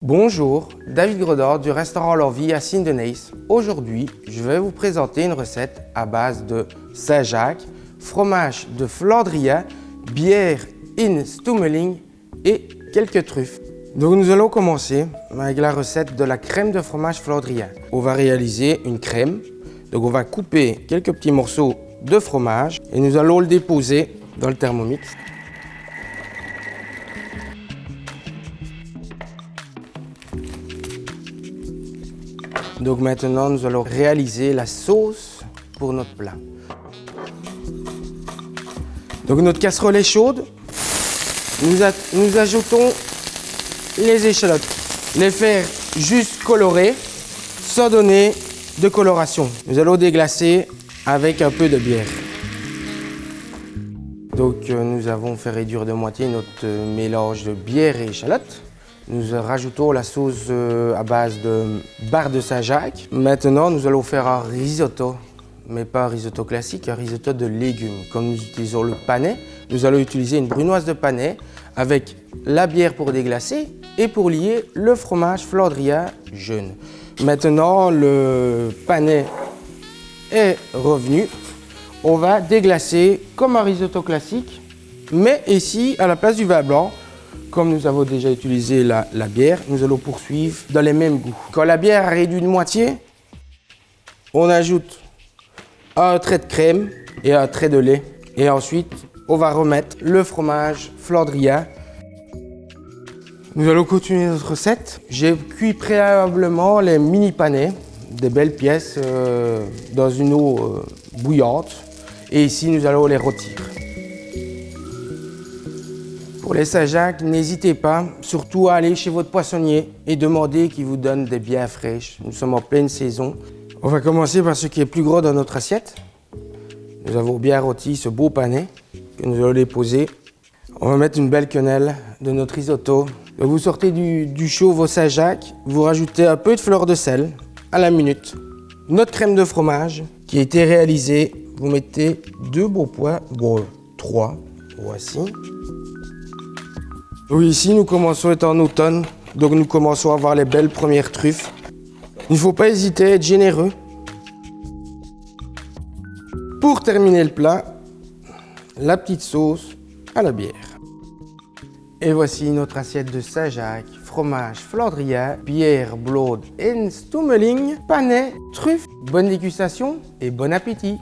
Bonjour, David Gredor du restaurant L'Envie à Sint-Denijs. Aujourd'hui, je vais vous présenter une recette à base de Saint-Jacques, fromage de Flandria, bière in Stummeling et quelques truffes. Donc nous allons commencer avec la recette de la crème de fromage Flandria. On va réaliser une crème. Donc on va couper quelques petits morceaux de fromage et nous allons le déposer dans le Thermomix. Donc maintenant, nous allons réaliser la sauce pour notre plat. Donc notre casserole est chaude. Nous ajoutons les échalotes. Les faire juste colorer, sans donner de coloration. Nous allons déglacer avec un peu de bière. Donc nous avons fait réduire de moitié notre mélange de bière et échalotes. Nous rajoutons la sauce à base de barre de Saint-Jacques. Maintenant, nous allons faire un risotto, mais pas un risotto classique, un risotto de légumes. Comme nous utilisons le panais, nous allons utiliser une brunoise de panais avec la bière pour déglacer et pour lier le fromage Flandria jaune. Maintenant, le panais est revenu. On va déglacer comme un risotto classique, mais ici, à la place du vin blanc, comme nous avons déjà utilisé la bière, nous allons poursuivre dans les mêmes goûts. Quand la bière a réduit de moitié, on ajoute un trait de crème et un trait de lait. Et ensuite, on va remettre le fromage Flandria. Nous allons continuer notre recette. J'ai cuit préalablement les mini panais, des belles pièces dans une eau bouillante. Et ici, nous allons les rôtir. Pour les Saint-Jacques, n'hésitez pas, surtout à aller chez votre poissonnier et demander qu'il vous donne des bières fraîches. Nous sommes en pleine saison. On va commencer par ce qui est plus gros dans notre assiette. Nous avons bien rôti ce beau panais que nous allons déposer. On va mettre une belle quenelle de notre risotto. Donc vous sortez du chaud vos Saint-Jacques, vous rajoutez un peu de fleur de sel à la minute. Notre crème de fromage qui a été réalisée, vous mettez 2 beaux pois, 3, voici. Oui, ici, nous commençons à être en automne, donc nous commençons à avoir les belles premières truffes. Il ne faut pas hésiter à être généreux. Pour terminer le plat, la petite sauce à la bière. Et voici notre assiette de Saint-Jacques, fromage Flandria, bière Blood in Stummeling, panais, truffes. Bonne dégustation et bon appétit!